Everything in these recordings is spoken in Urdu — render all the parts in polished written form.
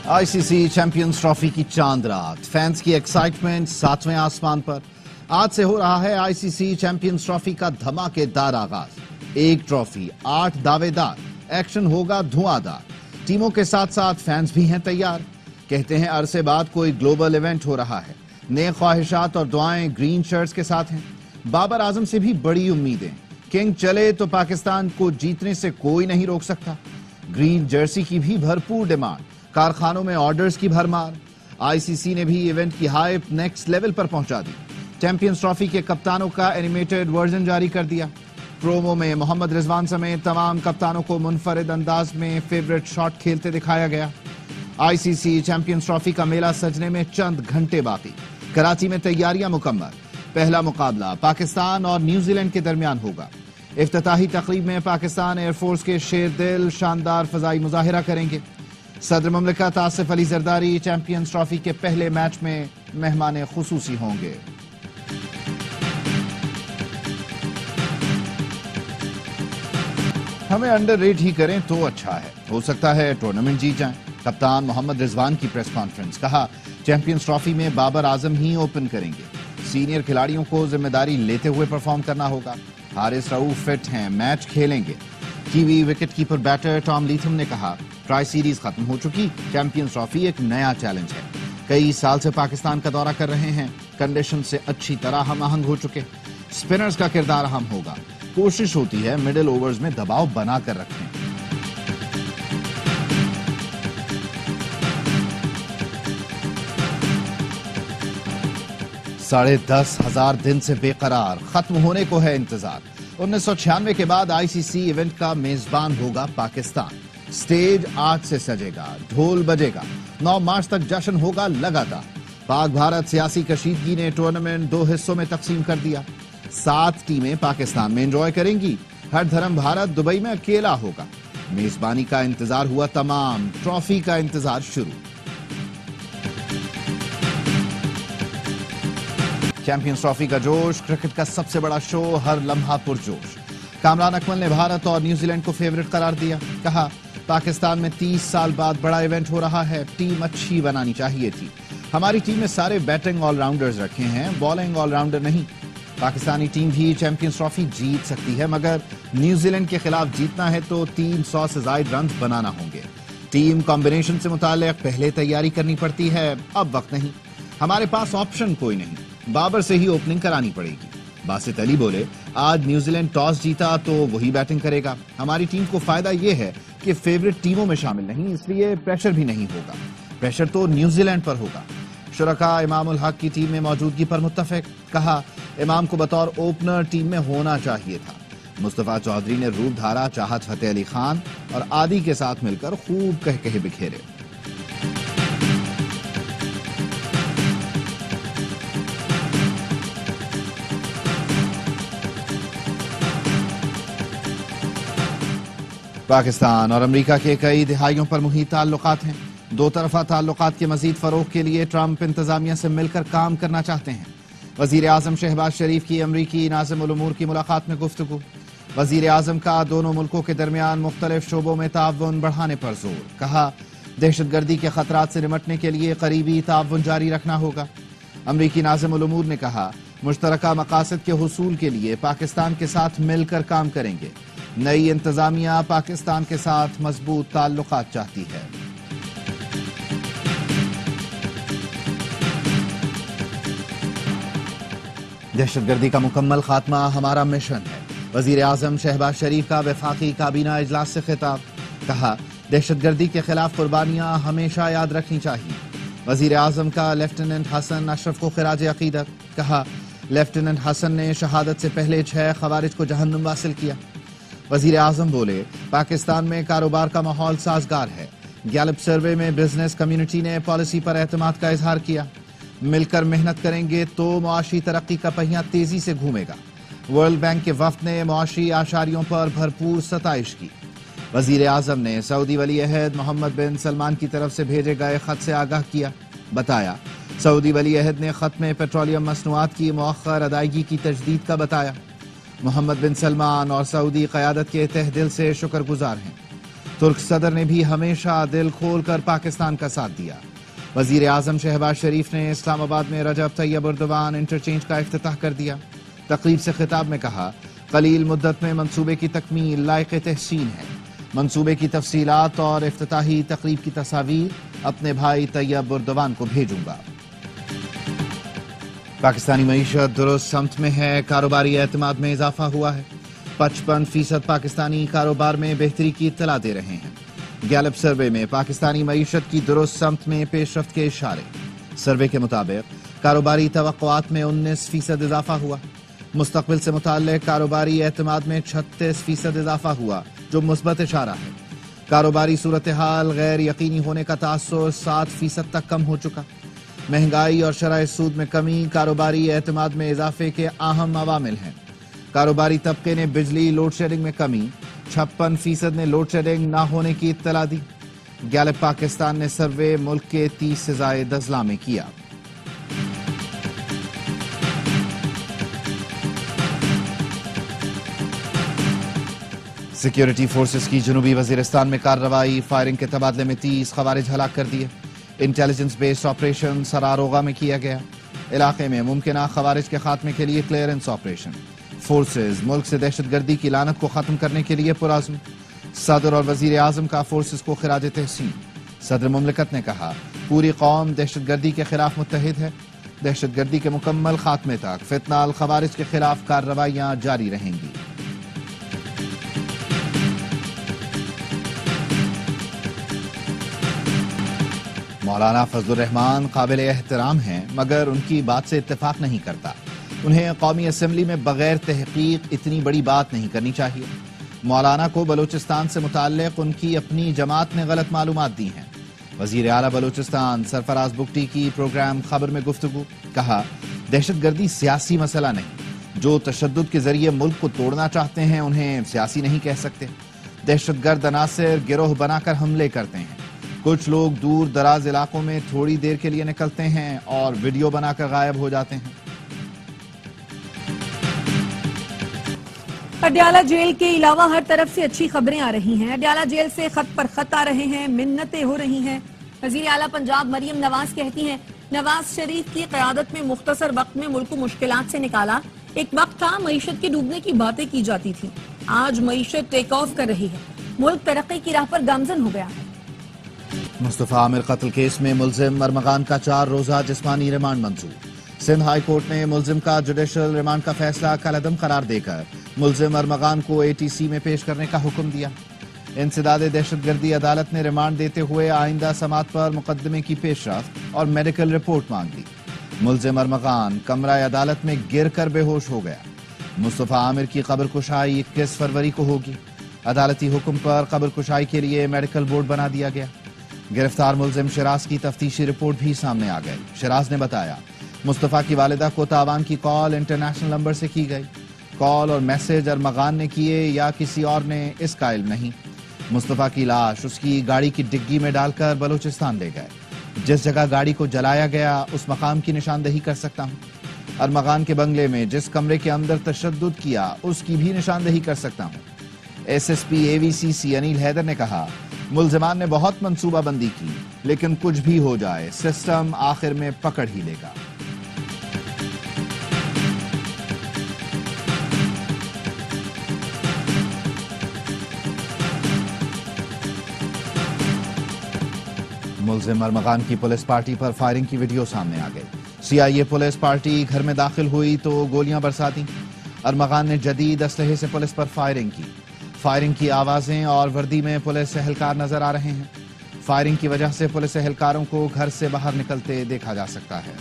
آئی سی سی چیمپئنز ٹرافی کی چاند رات، فینس کی ایکسائٹمنٹ 7ویں آسمان پر۔ آج سے ہو رہا ہے آئی سی سی چیمپئنز ٹرافی کا دھماکے دار آغاز۔ 1 ٹرافی، 8 دعوے دار، ایکشن ہوگا دھواں دار۔ ٹیموں کے ساتھ ساتھ فینس بھی ہیں تیار۔ کہتے ہیں عرصے بعد کوئی گلوبل ایونٹ ہو رہا ہے۔ نیک خواہشات اور دعائیں گرین شرٹس کے ساتھ ہیں۔ بابر اعظم سے بھی بڑی امیدیں۔ کنگ چلے تو پاکستان کو جیتنے سے کوئی نہیں روک سکتا۔ گرین جرسی کی بھی بھرپور ڈیمانڈ، کارخانوں میں آرڈرز کی بھرمار۔ آئی سی سی نے بھی ایونٹ کی ہائپ نیکسٹ لیول پر پہنچا دی۔ چیمپئنز ٹرافی کے کپتانوں کا اینیمیٹڈ ورژن جاری کر دیا۔ پرومو میں محمد رضوان سمیت تمام کپتانوں کو منفرد انداز میں فیورٹ شاٹ کھیلتے دکھایا گیا۔ آئی سی سی چیمپئنز ٹرافی کا میلہ سجنے میں چند گھنٹے باقی۔ کراچی میں تیاریاں مکمل۔ پہلا مقابلہ پاکستان اور نیوزی لینڈ کے درمیان ہوگا۔ افتتاحی تقریب میں پاکستان ایئر فورس کے شیر دل شاندار فضائی مظاہرہ کریں گے۔ صدر مملکت آصف علی زرداری چیمپئنز ٹرافی کے پہلے میچ میں مہمان خصوصی ہوں گے۔ ہمیں انڈر ریٹ ہی کریں تو اچھا ہے، ہو سکتا ہے ٹورنامنٹ جیت جائیں۔ کپتان محمد رضوان کی پریس کانفرنس، کہا چیمپئنز ٹرافی میں بابر اعظم ہی اوپن کریں گے۔ سینئر کھلاڑیوں کو ذمہ داری لیتے ہوئے پرفارم کرنا ہوگا۔ حارث رؤوف فٹ ہیں، میچ کھیلیں گے۔ Kiwi wicket keeper batter Tom Latham نے کہا ٹرائی سیریز ختم ہو چکی، چیمپئنز ٹرافی ایک نیا چیلنج ہے۔ کئی سال سے پاکستان کا دورہ کر رہے ہیں، کنڈیشن سے اچھی طرح ہم آہنگ ہو چکے۔ سپنرز کا کردار اہم ہوگا، کوشش ہوتی ہے مڈل اوورز میں دباؤ بنا کر رکھیں۔ 10,500 دن سے بے قرار، ختم ہونے کو ہے انتظار۔ 1996 کے بعد آئی سی سی ایونٹ کا میزبان ہوگا پاکستان۔ سٹیج آج سے سجے گا، ڈھول بجے گا، 9 مارچ تک جشن ہوگا لگاتار۔ پاک بھارت سیاسی کشیدگی نے ٹورنامنٹ 2 حصوں میں تقسیم کر دیا۔ 7 ٹیمیں پاکستان میں انجوائے کریں گی۔ ہر دھرم بھارت دبئی میں اکیلا ہوگا۔ میزبانی کا انتظار ہوا تمام، ٹرافی کا انتظار شروع۔ چیمپئنز ٹرافی کا جوش، کرکٹ کا سب سے بڑا شو، ہر لمحہ پرجوش۔ کامران اکمل نے بھارت اور نیوزی لینڈ کو فیورٹ قرار دیا۔ کہا پاکستان میں 30 سال بعد بڑا ایونٹ ہو رہا ہے، ٹیم اچھی بنانی چاہیے تھی۔ ہماری ٹیم میں سارے بیٹنگ آل راؤنڈرز رکھے ہیں، بالنگ آل راؤنڈر نہیں۔ پاکستانی ٹیم بھی چیمپئنز ٹرافی جیت سکتی ہے، مگر نیوزی لینڈ کے خلاف جیتنا ہے تو 300 سے زائد رنز بنانا ہوں گے۔ ٹیم کمبینیشن سے متعلق پہلے تیاری کرنی پڑتی ہے، اب وقت نہیں۔ ہمارے پاس آپشن کوئی نہیں، بابر سے ہی اوپننگ کرانی پڑے گی۔ باسط علی بولے آج نیوزی لینڈ ٹاس جیتا تو وہی بیٹنگ کرے گا۔ ہماری ٹیم کو فائدہ یہ ہے کہ فیورٹ ٹیموں میں شامل نہیں، اس لیے پریشر بھی نہیں ہوگا۔ پریشر تو نیوزی لینڈ پر ہوگا۔ شرکاء امام الحق کی ٹیم میں موجودگی پر متفق۔ کہا امام کو بطور اوپنر ٹیم میں ہونا چاہیے تھا۔ مصطفیٰ چودھری نے روپ دھارا چاہت فتح علی خان اور عادی کے ساتھ مل کر خوب کہے بکھیرے۔ پاکستان اور امریکہ کے کئی دہائیوں پر محیط تعلقات ہیں۔ 2 طرفہ تعلقات کے مزید فروغ کے لیے ٹرمپ انتظامیہ سے مل کر کام کرنا چاہتے ہیں۔ وزیر اعظم شہباز شریف کی امریکی ناظم الامور کی ملاقات میں گفتگو۔ وزیر اعظم کا دونوں ملکوں کے درمیان مختلف شعبوں میں تعاون بڑھانے پر زور۔ کہا دہشت گردی کے خطرات سے نمٹنے کے لیے قریبی تعاون جاری رکھنا ہوگا۔ امریکی ناظم الامور نے کہا مشترکہ مقاصد کے حصول کے لیے پاکستان کے ساتھ مل کر کام کریں گے۔ نئی انتظامیہ پاکستان کے ساتھ مضبوط تعلقات چاہتی ہے۔ دہشت گردی کا مکمل خاتمہ ہمارا مشن ہے۔ وزیر اعظم شہباز شریف کا وفاقی کابینہ اجلاس سے خطاب۔ کہا دہشت گردی کے خلاف قربانیاں ہمیشہ یاد رکھنی چاہیے۔ وزیر اعظم کا لیفٹیننٹ حسن اشرف کو خراج عقیدت۔ کہا لیفٹیننٹ حسن نے شہادت سے پہلے 6 خوارج کو جہنم واصل کیا۔ وزیر اعظم بولے پاکستان میں کاروبار کا ماحول سازگار ہے۔ گیلپ سروے میں بزنس کمیونٹی نے پالیسی پر اعتماد کا اظہار کیا۔ مل کر محنت کریں گے تو معاشی ترقی کا پہیہ تیزی سے گھومے گا۔ ورلڈ بینک کے وفد نے معاشی اعشاریوں پر بھرپور ستائش کی۔ وزیر اعظم نے سعودی ولی عہد محمد بن سلمان کی طرف سے بھیجے گئے خط سے آگاہ کیا۔ بتایا سعودی ولی عہد نے خط میں پیٹرولیم مصنوعات کی مؤخر ادائیگی کی تجدید کا بتایا۔ محمد بن سلمان اور سعودی قیادت کے تہ دل سے شکر گزار ہیں۔ ترک صدر نے بھی ہمیشہ دل کھول کر پاکستان کا ساتھ دیا۔ وزیر اعظم شہباز شریف نے اسلام آباد میں رجب طیب اردوان انٹرچینج کا افتتاح کر دیا۔ تقریب سے خطاب میں کہا، قلیل مدت میں منصوبے کی تکمیل لائق تحسین ہے۔ منصوبے کی تفصیلات اور افتتاحی تقریب کی تصاویر اپنے بھائی طیب اردوان کو بھیجوں گا۔ پاکستانی معیشت درست سمت میں ہے، کاروباری اعتماد میں اضافہ ہوا ہے۔ 55% پاکستانی کاروبار میں بہتری کی اطلاع دے رہے ہیں۔ گیلپ سروے میں پاکستانی معیشت کی درست سمت میں پیش رفت کے اشارے۔ سروے کے مطابق کاروباری توقعات میں 19% اضافہ ہوا۔ مستقبل سے متعلق کاروباری اعتماد میں 36% اضافہ ہوا، جو مثبت اشارہ ہے۔ کاروباری صورتحال غیر یقینی ہونے کا تاثر 7% تک کم ہو چکا۔ مہنگائی اور شرح سود میں کمی کاروباری اعتماد میں اضافے کے اہم عوامل ہیں۔ کاروباری طبقے نے بجلی لوڈ شیڈنگ میں کمی، 56% نے لوڈ شیڈنگ نہ ہونے کی اطلاع دی۔ گیلپ پاکستان نے سروے ملک کے 30 سے زائد اضلاع میں کیا۔ سیکیورٹی فورسز کی جنوبی وزیرستان میں کارروائی، فائرنگ کے تبادلے میں 30 خوارج ہلاک کر دیے۔ انٹیلیجنس بیسڈ آپریشن سراروغا میں کیا گیا۔ علاقے میں ممکنہ خوارج کے خاتمے کے لیے کلیئرنس آپریشن۔ فورسز ملک سے دہشت گردی کی لعنت کو ختم کرنے کے لیے پرعزم۔ صدر اور وزیر اعظم کا فورسز کو خراج تحسین۔ صدر مملکت نے کہا، پوری قوم دہشت گردی کے خلاف متحد ہے۔ دہشت گردی کے مکمل خاتمے تک فتنہ الخوارج کے خلاف کارروائیاں جاری رہیں گی۔ مولانا فضل الرحمان قابل احترام ہیں، مگر ان کی بات سے اتفاق نہیں کرتا۔ انہیں قومی اسمبلی میں بغیر تحقیق اتنی بڑی بات نہیں کرنی چاہیے۔ مولانا کو بلوچستان سے متعلق ان کی اپنی جماعت نے غلط معلومات دی ہیں۔ وزیر اعلیٰ بلوچستان سرفراز بگٹی کی پروگرام خبر میں گفتگو، کہا، دہشت گردی سیاسی مسئلہ نہیں۔ جو تشدد کے ذریعے ملک کو توڑنا چاہتے ہیں انہیں سیاسی نہیں کہہ سکتے۔ دہشت گرد عناصر گروہ بنا کر حملے کرتے ہیں۔ کچھ لوگ دور دراز علاقوں میں تھوڑی دیر کے لیے نکلتے ہیں اور ویڈیو بنا کر غائب ہو جاتے ہیں۔ اڈیالہ جیل کے علاوہ ہر طرف سے اچھی خبریں آ رہی ہیں۔ اڈیالہ جیل سے خط پر خط آ رہے ہیں، منتیں ہو رہی ہیں۔ وزیر اعلیٰ پنجاب مریم نواز کہتی ہیں، نواز شریف کی قیادت میں مختصر وقت میں ملک کو مشکلات سے نکالا۔ ایک وقت تھا معیشت کے ڈوبنے کی باتیں کی جاتی تھی، آج معیشت ٹیک آف کر رہی ہے، ملک ترقی کی راہ پر گامزن ہو گیا ہے۔ مصطفیٰ عامر قتل کیس میں ملزم ارمغان کا 4 روزہ جسمانی ریمانڈ منظور۔ سندھ ہائی کورٹ نے ملزم کا جوڈیشل ریمانڈ کا فیصلہ کالعدم قرار دے کر ملزم ارمغان کو ATC میں پیش کرنے کا حکم دیا۔ انسداد دہشت گردی عدالت نے ریمانڈ دیتے ہوئے آئندہ سماعت پر مقدمے کی پیش رفت اور میڈیکل رپورٹ مانگ لی۔ ملزم ارمغان کمرہ عدالت میں گر کر بے ہوش ہو گیا۔ مصطفیٰ عامر کی قبر کشائی 21 فروری کو ہوگی۔ عدالتی حکم پر قبر کشائی کے لیے میڈیکل بورڈ بنا دیا گیا۔ گرفتار ملزم شراز کی تفتیشی رپورٹ بھی سامنے آ گئی۔ شراز نے بتایا، مصطفیٰ کی والدہ کو تاوان کی کال انٹرنیشنل نمبر سے کی گئی۔ کال اور میسج ارمغان نے کیے یا کسی اور نے، اس کا علم نہیں۔ مصطفیٰ کی لاش اس کی گاڑی کی ڈگی میں ڈال کر بلوچستان لے گئے۔ جس جگہ گاڑی کو جلایا گیا اس مقام کی نشاندہی کر سکتا ہوں۔ ارمغان کے بنگلے میں جس کمرے کے اندر تشدد کیا اس کی بھی نشاندہی کر سکتا ہوں۔ SSP AVCC انیل حیدر نے کہا، ملزمان نے بہت منصوبہ بندی کی، لیکن کچھ بھی ہو جائے سسٹم آخر میں پکڑ ہی لے گا۔ ملزم ارمغان کی پولیس پارٹی پر فائرنگ کی ویڈیو سامنے آ گئی۔ CIA پولیس پارٹی گھر میں داخل ہوئی تو گولیاں برسا دیں۔ ارمغان نے جدید اسلحے سے پولیس پر فائرنگ کی۔ فائرنگ کی آوازیں اور وردی میں پولیس اہلکار نظر آ رہے ہیں۔ فائرنگ کی وجہ سے پولیس اہلکاروں کو گھر سے باہر نکلتے دیکھا جا سکتا ہے۔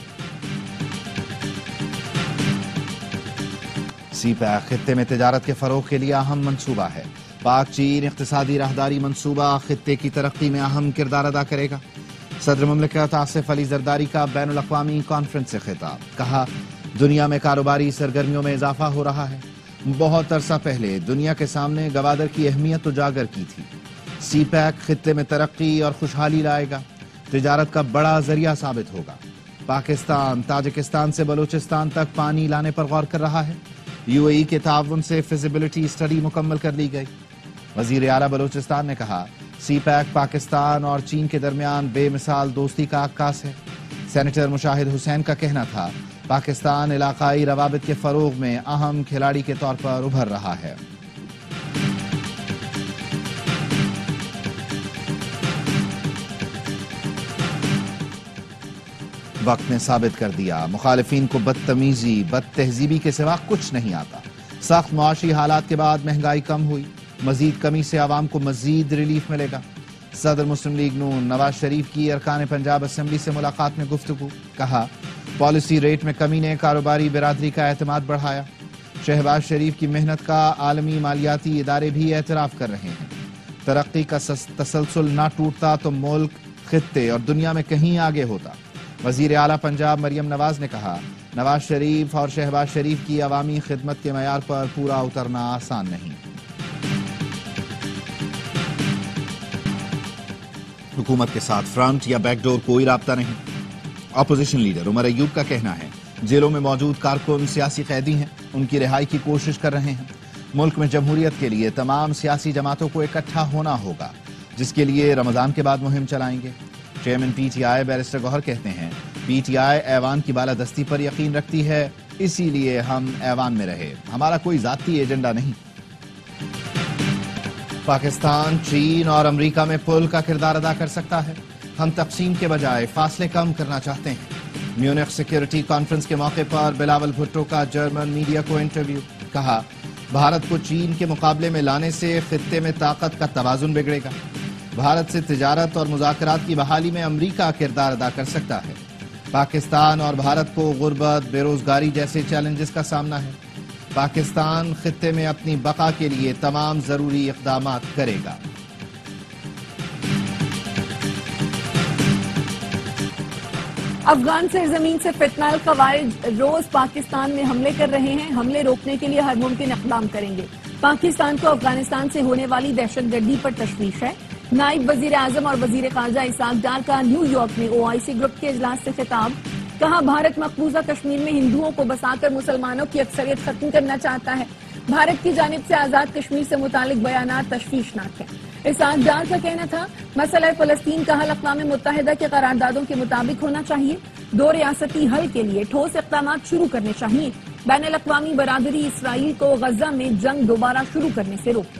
CPEC خطے میں تجارت کے فروغ کے لیے اہم منصوبہ ہے۔ پاک چین اقتصادی راہداری منصوبہ خطے کی ترقی میں اہم کردار ادا کرے گا۔ صدر مملکت آصف علی زرداری کا بین الاقوامی کانفرنس سے خطاب، کہا، دنیا میں کاروباری سرگرمیوں میں اضافہ ہو رہا ہے۔ بہت عرصہ پہلے دنیا کے سامنے گوادر کی اہمیت اجاگر کی تھی۔ CPEC خطے میں ترقی اور خوشحالی لائے گا، تجارت کا بڑا ذریعہ ثابت ہوگا۔ پاکستان تاجکستان سے بلوچستان تک پانی لانے پر غور کر رہا ہے۔ UAE کے تعاون سے فیزیبلٹی اسٹڈی مکمل کر لی گئی۔ وزیر اعلیٰ بلوچستان نے کہا، سی پیک پاکستان اور چین کے درمیان بے مثال دوستی کا عکاس ہے۔ سینیٹر مشاہد حسین کا کہنا تھا پاکستان علاقائی روابط کے فروغ میں اہم کھلاڑی کے طور پر ابھر رہا ہے۔ وقت نے ثابت کر دیا مخالفین کو بدتمیزی بد تہذیبی کے سوا کچھ نہیں آتا۔ سخت معاشی حالات کے بعد مہنگائی کم ہوئی، مزید کمی سے عوام کو مزید ریلیف ملے گا۔ صدر مسلم لیگ نون نواز شریف کی ارکان پنجاب اسمبلی سے ملاقات میں گفتگو، کہا پالیسی ریٹ میں کمی نے کاروباری برادری کا اعتماد بڑھایا۔ شہباز شریف کی محنت کا عالمی مالیاتی ادارے بھی اعتراف کر رہے ہیں۔ ترقی کا تسلسل نہ ٹوٹتا تو ملک خطے اور دنیا میں کہیں آگے ہوتا۔ وزیر اعلیٰ پنجاب مریم نواز نے کہا نواز شریف اور شہباز شریف کی عوامی خدمت کے معیار پر پورا اترنا آسان نہیں۔ حکومت کے ساتھ فرنٹ یا بیک ڈور کوئی رابطہ نہیں۔ اپوزیشن لیڈر عمر ایوب کا کہنا ہے جیلوں میں موجود کارکن سیاسی قیدی ہیں، ان کی رہائی کی کوشش کر رہے ہیں۔ ملک میں جمہوریت کے لیے تمام سیاسی جماعتوں کو اکٹھا ہونا ہوگا، جس کے لیے رمضان کے بعد مہم چلائیں گے۔ Chairman P T I barrister Gohar کہتے ہیں پی ٹی آئی ایوان کی بالادستی پر یقین رکھتی ہے، اسی لیے ہم ایوان میں رہے، ہمارا کوئی ذاتی ایجنڈا نہیں۔ پاکستان چین اور امریکہ میں پل کا کردار ادا کر سکتا ہے، ہم تقسیم کے بجائے فاصلے کم کرنا چاہتے ہیں۔ میونخ سیکیورٹی کانفرنس کے موقع پر بلاول بھٹو کا جرمن میڈیا کو انٹرویو، کہا بھارت کو چین کے مقابلے میں لانے سے خطے میں طاقت کا توازن بگڑے گا۔ بھارت سے تجارت اور مذاکرات کی بحالی میں امریکہ کردار ادا کر سکتا ہے۔ پاکستان اور بھارت کو غربت، بے روزگاری جیسے چیلنجز کا سامنا ہے۔ پاکستان خطے میں اپنی بقا کے لیے تمام ضروری اقدامات کرے گا۔ افغان سرزمین سے فتنہ الخوارج روز پاکستان میں حملے کر رہے ہیں، حملے روکنے کے لیے ہر ممکن اقدام کریں گے۔ پاکستان کو افغانستان سے ہونے والی دہشت گردی پر تشویش ہے۔ نائب وزیر اعظم اور وزیر خارجہ اسحاق ڈار کا نیو یارک میں OIC گروپ کے اجلاس سے خطاب، کہا بھارت مقبوضہ کشمیر میں ہندوؤں کو بسا کر مسلمانوں کی اکثریت ختم کرنا چاہتا ہے۔ بھارت کی جانب سے آزاد کشمیر سے متعلق بیانات تشویشناک ہیں۔ اسحاق ڈار کا کہنا تھا مسئلہ فلسطین کا حل اقوام متحدہ کے قراردادوں کے مطابق ہونا چاہیے، دو ریاستی حل کے لیے ٹھوس اقدامات شروع کرنے چاہیے، بین الاقوامی برادری اسرائیل کو غزہ میں جنگ دوبارہ شروع کرنے سے روکے۔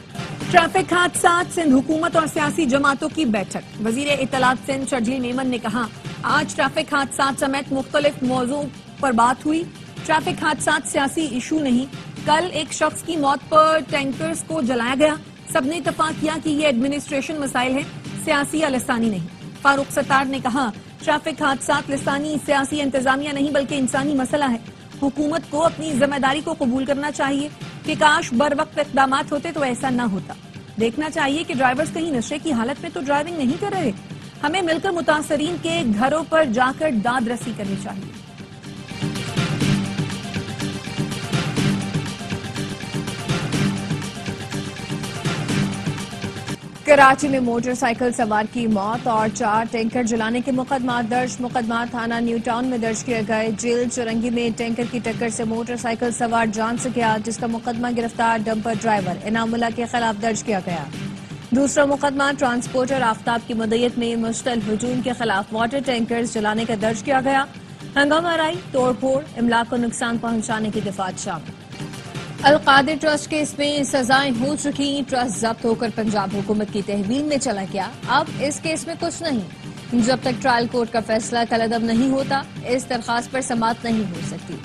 ٹریفک حادثات، سندھ حکومت اور سیاسی جماعتوں کی بیٹھک، وزیر اطلاعات سندھ شرجیل میمن نے کہا آج ٹریفک حادثات سمیت مختلف موضوع پر بات ہوئی۔ ٹریفک حادثات سیاسی ایشو نہیں، کل ایک شخص کی موت پر ٹینکرز کو جلایا گیا، سب نے اتفاق کیا کہ یہ ایڈمنسٹریشن مسائل ہیں، سیاسی یا لسانی نہیں۔ فاروق ستار نے کہا ٹریفک حادثات لسانی سیاسی انتظامیہ نہیں بلکہ انسانی مسئلہ ہے، حکومت کو اپنی ذمہ داری کو قبول کرنا چاہیے کہ کاش بر وقت اقدامات ہوتے تو ایسا نہ ہوتا۔ دیکھنا چاہیے کہ ڈرائیورز کہیں نشے کی حالت میں تو ڈرائیونگ نہیں کر رہے، ہمیں مل کر متاثرین کے گھروں پر جا کر داد رسی کرنی چاہیے۔ کراچی میں موٹر سائیکل سوار کی موت اور 4 ٹینکر جلانے کے مقدمات درج، مقدمات تھانہ نیو ٹاؤن میں درج کیے گئے۔ جیل چرنگی میں ٹینکر کی ٹکر سے موٹر سائیکل سوار جان سے گیا، جس کا مقدمہ گرفتار ڈمپر ڈرائیور انعام اللہ کے خلاف درج کیا گیا۔ دوسرا مقدمہ ٹرانسپورٹر آفتاب کی مدیت میں مشتعل ہجوم کے خلاف واٹر ٹینکرز جلانے کا درج کیا گیا۔ ہنگامہ آرائی، توڑ پھوڑ، املاک کو نقصان پہنچانے کی دفعات شامل۔ القادر ٹرسٹ کیس میں سزائیں ہو چکی، ٹرسٹ ضبط ہو کر پنجاب حکومت کی تحویل میں چلا گیا، اب اس کیس میں کچھ نہیں۔ جب تک ٹرائل کورٹ کا فیصلہ کالعدم نہیں ہوتا اس درخواست پر سماعت نہیں ہو سکتی۔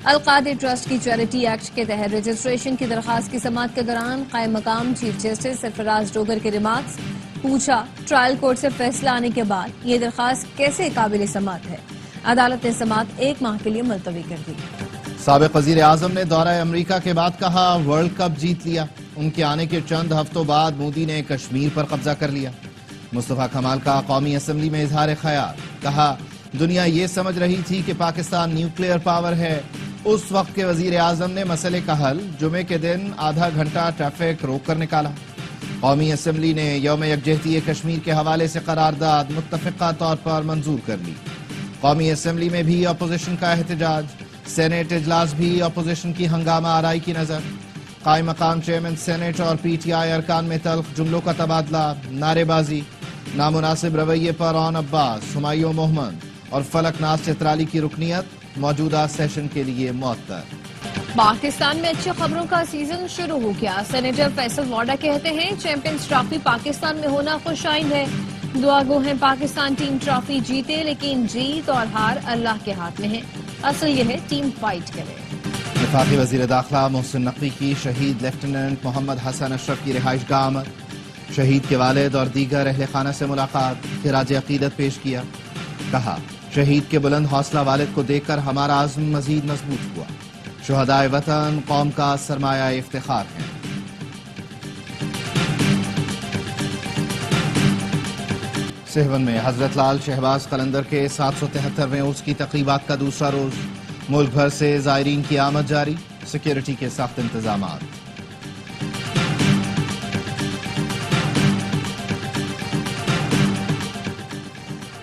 القادر ٹرسٹ کی چیریٹی ایکٹ کے تحت رجسٹریشن کی درخواست کی سماعت کے دوران قائم مقام چیف جسٹس سرفراز ڈوگر کے ریمارکس، پوچھا ٹرائل کورٹ سے فیصلہ آنے کے بعد یہ درخواست کیسے قابل سماعت ہے؟ عدالت نے سماعت 1 ماہ کے لیے ملتوی کر دی۔ سابق وزیر اعظم نے دورہ امریکہ کے بعد کہا ورلڈ کپ جیت لیا، ان کے آنے کے چند ہفتوں بعد مودی نے کشمیر پر قبضہ کر لیا۔ مصطفیٰ کمال کا قومی اسمبلی میں اظہار خیال، کہا دنیا یہ سمجھ رہی تھی کہ پاکستان نیوکلیئر پاور ہے، اس وقت کے وزیر اعظم نے مسئلے کا حل جمعے کے دن آدھا گھنٹہ ٹریفک روک کر نکالا۔ قومی اسمبلی نے یوم یکجہتی کشمیر کے حوالے سے قرارداد متفقہ طور پر منظور کر لی۔ قومی اسمبلی میں بھی اپوزیشن کا احتجاج، سینیٹ اجلاس بھی اپوزیشن کی ہنگامہ آرائی کی نظر۔ قائم مقام چیئرمین سینیٹ اور پی ٹی آئی ارکان میں تلخ جملوں کا تبادلہ، نعرے بازی، نامناسب رویے پر اون عباس، ہمایوں محمد اور فلک ناز چترالی کی رکنیت موجودہ سیشن کے لیے معطل۔ پاکستان میں اچھی خبروں کا سیزن شروع ہو گیا۔ سینیٹر فیصل واڈا کہتے ہیں چیمپئنز ٹرافی پاکستان میں ہونا خوش آئند ہے۔ دعا گو ہیں پاکستان ٹیم ٹرافی جیتے، لیکن جیت اور ہار اللہ کے ہاتھ میں ہے، اصل یہ ہے ٹیم فائٹ کرے۔ وفاقی وزیر داخلہ محسن نقوی کی شہید لیفٹیننٹ محمد حسن اشرف کی رہائش گاہ آمد، شہید کے والد اور دیگر اہل خانہ سے ملاقات، خراج عقیدت پیش کیا۔ کہا شہید کے بلند حوصلہ والد کو دیکھ کر ہمارا عزم مزید مضبوط ہوا۔ شہدائے وطن قوم کا سرمایہ افتخار ہیں۔ سہون میں حضرت لال شہباز قلندر کے 773ویں عرس کی تقریبات کا دوسرا روز، ملک بھر سے زائرین کی آمد جاری، سیکیورٹی کے سخت انتظامات۔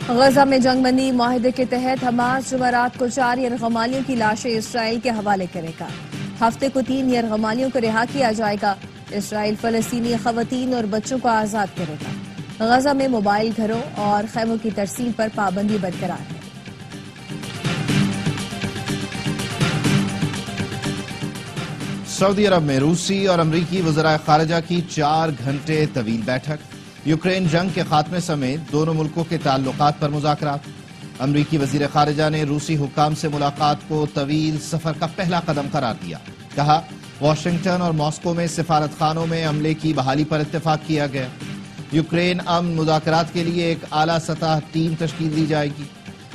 غزہ میں جنگ بندی معاہدے کے تحت حماس جمعرات کو 4 یرغمالیوں کی لاشیں اسرائیل کے حوالے کرے گا۔ ہفتے کو 3 یرغمالیوں کو رہا کیا جائے گا۔ اسرائیل فلسطینی خواتین اور بچوں کو آزاد کرے گا۔ غزہ میں موبائل گھروں اور خیموں کی ترسیل پر پابندی برقرار ہے۔ سعودی عرب میں روسی اور امریکی وزرائے خارجہ کی 4 گھنٹے طویل بیٹھک، یوکرین جنگ کے خاتمے سمیت دونوں ملکوں کے تعلقات پر مذاکرات۔ امریکی وزیر خارجہ نے روسی حکام سے ملاقات کو طویل سفر کا پہلا قدم قرار دیا۔ کہا واشنگٹن اور ماسکو میں سفارت خانوں میں عملے کی بحالی پر اتفاق کیا گیا۔ یوکرین امن مذاکرات کے لیے ایک اعلیٰ سطح ٹیم تشکیل دی جائے گی۔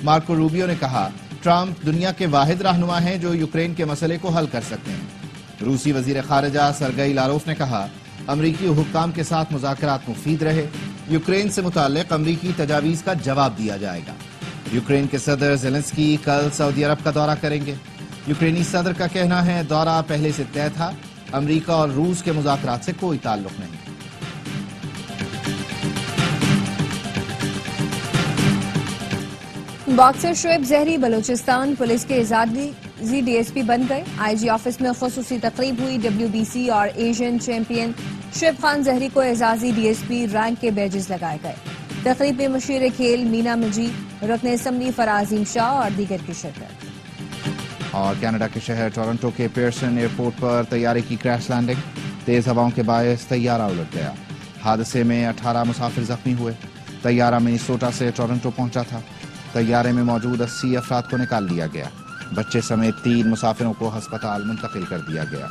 مارکو روبیو نے کہا ٹرمپ دنیا کے واحد رہنما ہیں جو یوکرین کے مسئلے کو حل کر سکتے ہیں۔ روسی وزیر خارجہ سرگئی لاروف نے کہا امریکی حکام کے ساتھ مذاکرات مفید رہے، یوکرین سے متعلق امریکی تجاویز کا جواب دیا جائے گا۔ یوکرین کے صدر زیلنسکی کل سعودی عرب کا دورہ کریں گے۔ یوکرینی صدر کا کہنا ہے دورہ پہلے سے طے تھا، امریکہ اور روس کے مذاکرات سے کوئی تعلق نہیں۔ باکسر شعیب زہری بلوچستان پولیس کے اعزازی ڈی ایس پی بن گئے۔ آئی جی آفس میں خصوصی تقریب ہوئی۔ WBC اور ایشین چیمپئن شعیب خان زہری کو اعزازی ڈی ایس پی رینک کے بیجز لگائے گئے۔ تقریب میں مشیر کھیل مینا مجی، رکن اسمبلی فرازیم شاہ اور دیگر کی شرکت۔ اور کینیڈا کے شہر ٹورنٹو کے پیئرسن ایئرپورٹ پر طیارے کی کریش لینڈنگ، تیز ہواؤں کے باعث طیارہ الٹ گیا۔ حادثے میں 18 مسافر زخمی ہوئے۔ طیارہ منیسوٹا سے ٹورنٹو پہنچا تھا۔ طیارے میں موجود 80 افراد کو نکال لیا گیا۔ بچے سمیت 3 مسافروں کو ہسپتال منتقل کر دیا گیا۔